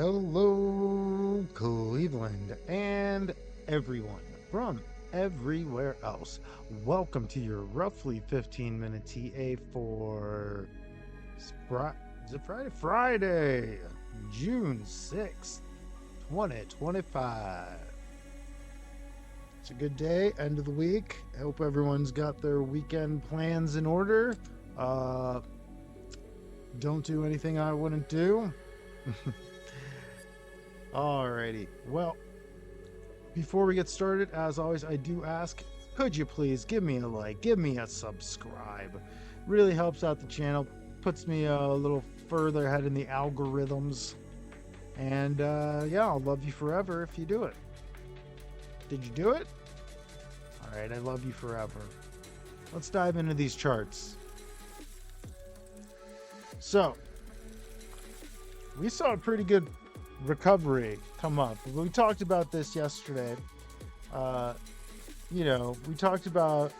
Hello, Cleveland, and everyone from everywhere else. Welcome to your roughly 15-minute TA for is it Friday? Friday, June 6th, 2025. It's a good day, end of the week. I hope everyone's got their weekend plans in order. Don't do anything I wouldn't do. Alrighty. Well, before we get started, as always, I do ask, could you please give me a like, give me a subscribe? Really helps out the channel, puts me a little further ahead in the algorithms. And yeah, I'll love you forever if you do it. Did you do it? Alright, I love you forever. Let's dive into these charts. So, we saw a pretty good recovery come up. We talked about this yesterday. We talked about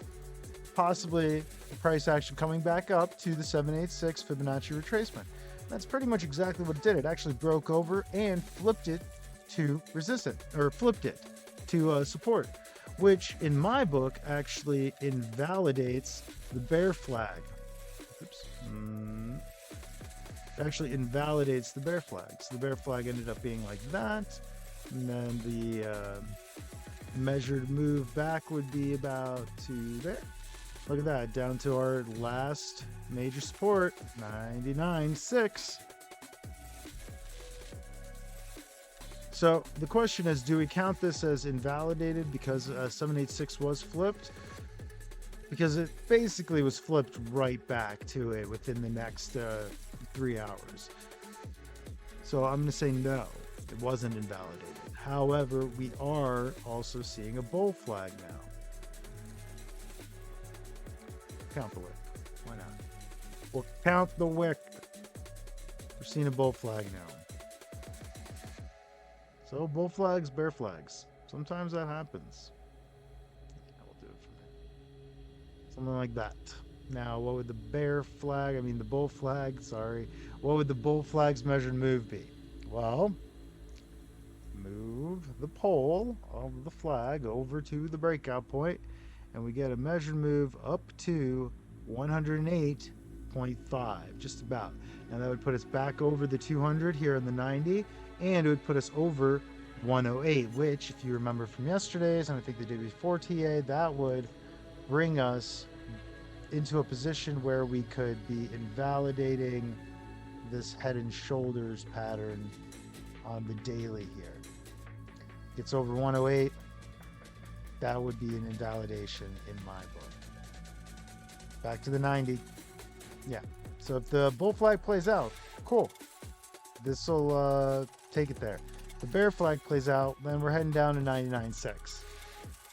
possibly the price action coming back up to the 786 Fibonacci retracement. That's pretty much exactly what it did. It actually broke over and flipped it to resistance, or flipped it to support, which in my book actually invalidates the bear flag. Oops. Actually invalidates the bear flag. So the bear flag ended up being like that, and then the measured move back would be about to there. Look at that, down to our last major support, 99.6. So the question is, do we count this as invalidated because 786 was flipped? Because it basically was flipped right back to it within the next 3 hours. So I'm going to say no, it wasn't invalidated. However, we are also seeing a bull flag now. Count the wick. Why not? We'll count the wick. We're seeing a bull flag now. So bull flags, bear flags. Sometimes that happens. I will do it from there. Something like that. Now, what would the the bull flag, what would the bull flag's measured move be? Well, move the pole of the flag over to the breakout point, and we get a measured move up to 108.5, just about. Now, that would put us back over the 200 here in the 90, and it would put us over 108, which, if you remember from yesterday's, and I think they did before TA, that would bring us into a position where we could be invalidating this head and shoulders pattern on the daily here. Gets over 108, that would be an invalidation in my book. Back to the 90. Yeah, so if the bull flag plays out, cool. This will take it there. The bear flag plays out, then we're heading down to 99.6.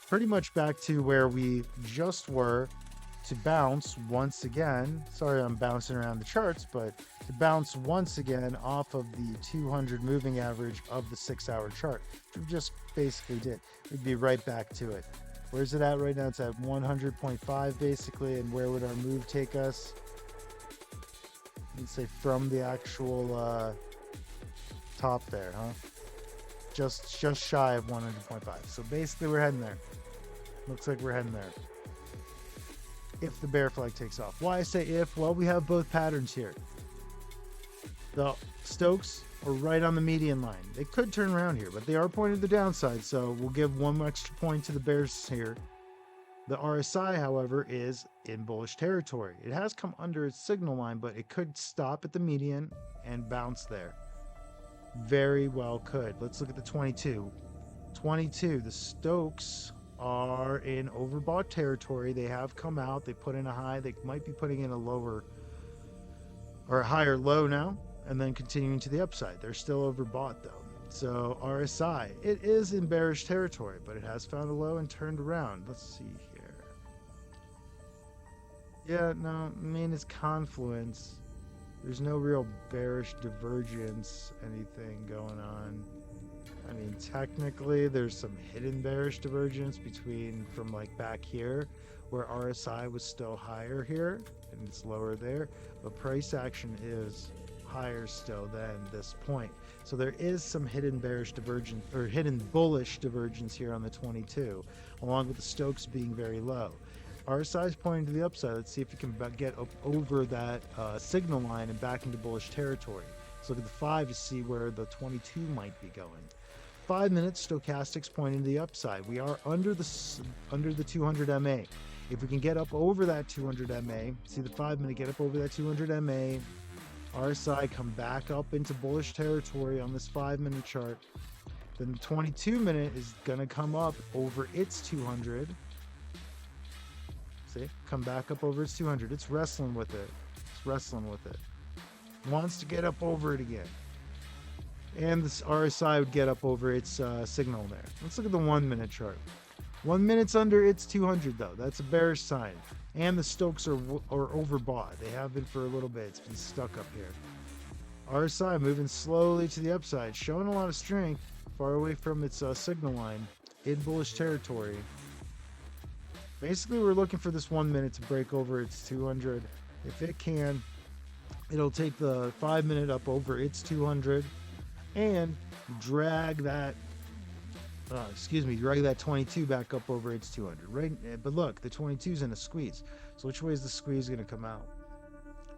Pretty much back to where we just were, to bounce once again. Sorry, I'm bouncing around the charts, but to bounce once again off of the 200 moving average of the 6-hour chart, which we just basically did. We'd be right back to it. Where's it at right now? It's at 100.5 basically, and where would our move take us? Let's say from the actual top there, huh? Just shy of 100.5. So basically we're heading there. Looks like we're heading there. If the bear flag takes off. Why I say if? Well, we have both patterns here. The Stokes are right on the median line. They could turn around here, but they are pointed to the downside, so we'll give one extra point to the bears here. The RSI, however, is in bullish territory. It has come under its signal line, but it could stop at the median and bounce there. Very well could. Let's look at the 22. 22, the Stokes are in overbought territory. They have come out. They put in a high. They might be putting in a lower or a higher low now and then continuing to the upside. They're still overbought though. So RSI, it is in bearish territory, but it has found a low and turned around. Let's see here. Yeah, no, I mean, it's confluence. There's no real bearish divergence, anything going on. I mean, technically, there's some hidden bearish divergence from like back here, where RSI was still higher here, and it's lower there. But price action is higher still than this point. So there is some hidden bearish divergence or hidden bullish divergence here on the 22, along with the Stokes being very low. RSI is pointing to the upside. Let's see if we can get up over that signal line and back into bullish territory. Let's look at the 5 to see where the 22 might be going. 5 minutes, stochastics pointing to the upside. We are under the 200 MA. If we can get up over that 200 MA, see the 5 minute get up over that 200 MA, RSI come back up into bullish territory on this 5 minute chart, then the 22 minute is going to come up over its 200. See, come back up over its 200. It's wrestling with it. It's wrestling with it. Wants to get up over it again. And this RSI would get up over its signal there. Let's look at the 1 minute chart. 1 minute's under its 200 though. That's a bearish sign. And the Stokes are overbought. They have been for a little bit. It's been stuck up here. RSI moving slowly to the upside, showing a lot of strength, far away from its signal line, in bullish territory. Basically, we're looking for this 1 minute to break over its 200. If it can, it'll take the 5 minute up over its 200 and drag that drag that 22 back up over its 200, right? But look, the 22 is in a squeeze. So which way is the squeeze going to come out?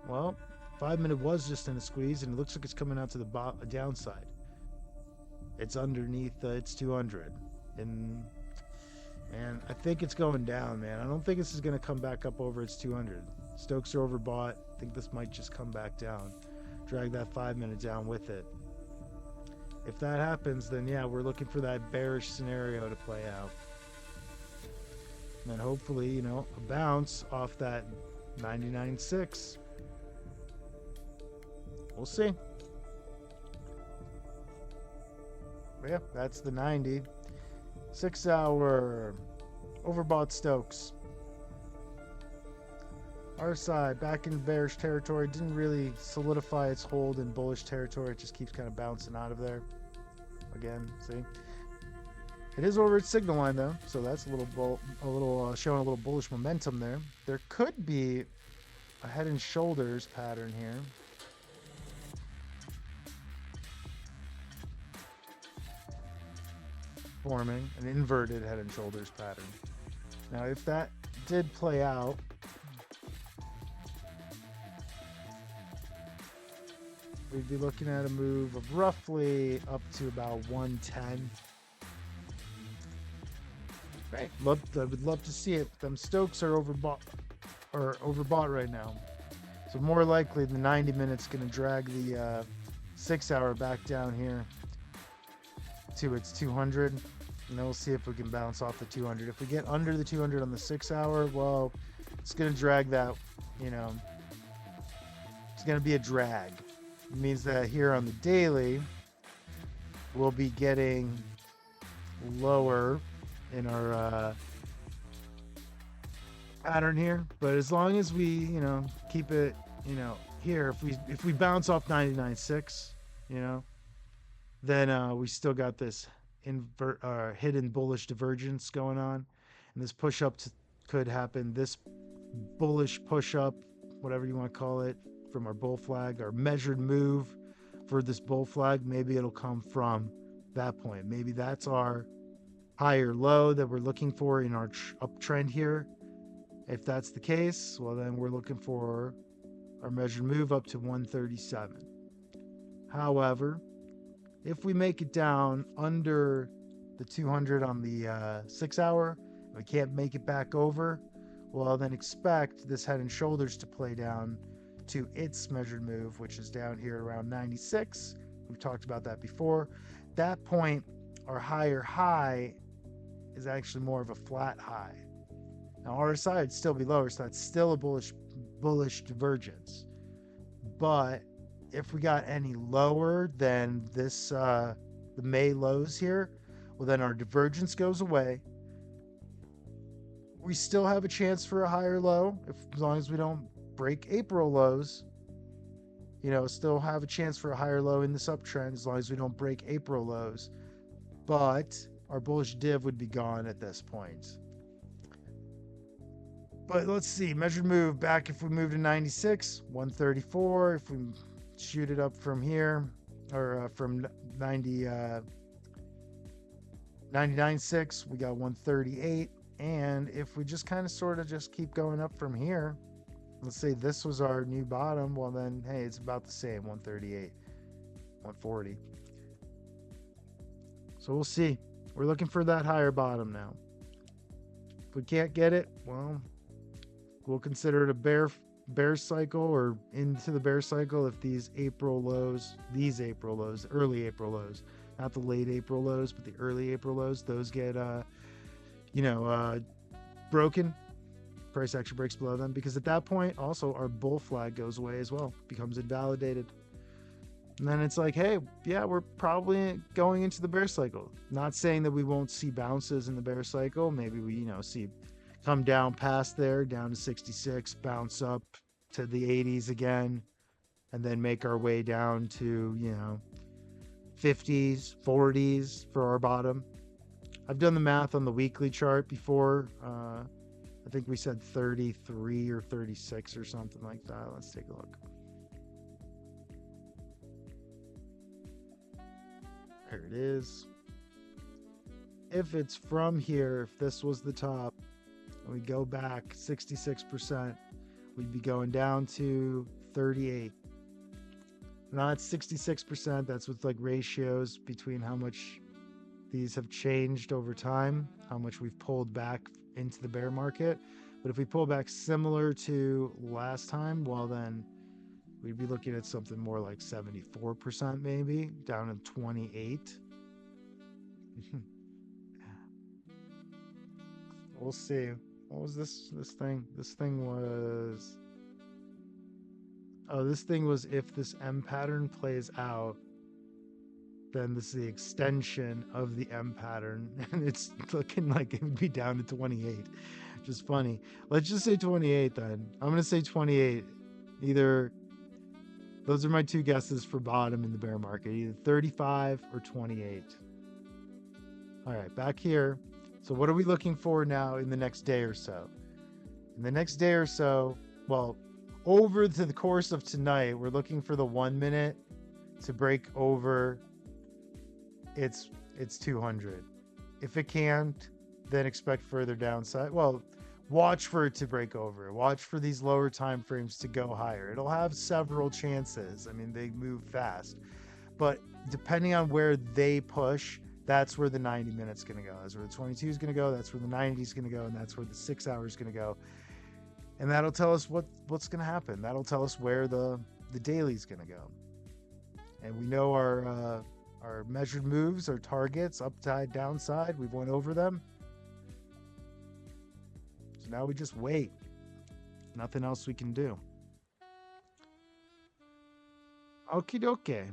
Well, 5 minute was just in a squeeze, and it looks like it's coming out to the downside. It's underneath its 200, and I think it's going down, man. I don't think this is going to come back up over its 200. Stokes are overbought. I think this might just come back down, drag that 5 minute down with it. If that happens, then yeah, we're looking for that bearish scenario to play out. And then hopefully, you know, a bounce off that 99.6. We'll see. But yeah, that's the 90. 6 hour overbought Stokes. RSI back in bearish territory. Didn't really solidify its hold in bullish territory. It just keeps kind of bouncing out of there. Again, see, it is over its signal line though, so that's showing a little bullish momentum there. There could be a head and shoulders pattern here. Forming an inverted head and shoulders pattern. Now, if that did play out, we'd be looking at a move of roughly up to about 110. Right. I would love to see it. Them Stokes are overbought right now. So more likely the 90 minutes going to drag the 6 hour back down here to its 200. And then we'll see if we can bounce off the 200. If we get under the 200 on the 6 hour, well, it's going to drag that, you know, it's going to be a drag. It means that here on the daily, we'll be getting lower in our pattern here. But as long as we, you know, keep it, you know, here, if we bounce off 99.6, you know, then we still got this hidden bullish divergence going on, and this push up could happen. This bullish push up, whatever you want to call it, from our bull flag, our measured move for this bull flag, maybe it'll come from that point. Maybe that's our higher low that we're looking for in our uptrend here. If that's the case, well, then we're looking for our measured move up to 137. However, if we make it down under the 200 on the 6 hour, we can't make it back over, well, then expect this head and shoulders to play down to its measured move, which is down here around 96. We've talked about that before. That point, our higher high is actually more of a flat high. Now RSI would still be lower, so that's still a bullish divergence. But if we got any lower than this, the May lows here, well, then our divergence goes away. We still have a chance for a higher low, as long as we don't break April lows. You know, still have a chance for a higher low in this uptrend as long as we don't break April lows. But our bullish div would be gone at this point. But let's see, measured move back if we move to 96, 134. If we shoot it up from here, or from 99.6, we got 138. And if we just kind of sort of just keep going up from here, let's say this was our new bottom, well then, hey, it's about the same, 138, 140. So we'll see. We're looking for that higher bottom now. If we can't get it, well, we'll consider it a bear cycle, or into the bear cycle if these April lows, early April lows, not the late April lows, but the early April lows, those get broken, price actually breaks below them, because at that point also our bull flag goes away as well, becomes invalidated. And then it's like, hey, yeah, we're probably going into the bear cycle. Not saying that we won't see bounces in the bear cycle. Maybe we, see come down past there, down to 66, bounce up to the 80s again, and then make our way down to, 50s, 40s for our bottom. I've done the math on the weekly chart before. I think we said 33 or 36 or something like that. Let's take a look. There it is. If it's from here, if this was the top, and we go back 66%, we'd be going down to 38. Not 66%, that's with like ratios between how much these have changed over time, how much we've pulled back into the bear market. But if we pull back similar to last time, well then we'd be looking at something more like 74%, maybe down to 28. We'll see. What was this thing? This thing was, if this M pattern plays out, then this is the extension of the M pattern, and it's looking like it would be down to 28, which is funny. Let's just say 28 then. I'm gonna say 28. Either, those are my two guesses for bottom in the bear market, either 35 or 28. All right, back here. So what are we looking for now in the next day or so? In the next day or so, well, over the course of tonight, we're looking for the 1 minute to break over its 200. If it can't, then expect further downside. Well, watch for it to break over. Watch for these lower time frames to go higher. It'll have several chances. I mean, they move fast. But depending on where they push, that's where the 90 minutes going to go. That's where the 22 is going to go. That's where the 90 is going to go. And that's where the 6 hour is going to go. And that'll tell us what's going to happen. That'll tell us where the daily is going to go. And we know our measured moves, our targets, upside, downside. We've went over them. So now we just wait. Nothing else we can do. Okie dokie.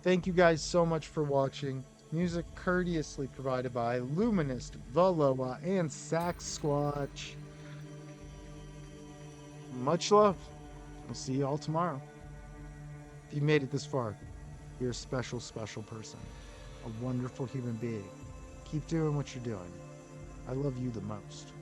Thank you guys so much for watching. Music courteously provided by Luminist, Valoa, and Saxsquatch. Much love. We'll see you all tomorrow. If you made it this far, you're a special, special person. A wonderful human being. Keep doing what you're doing. I love you the most.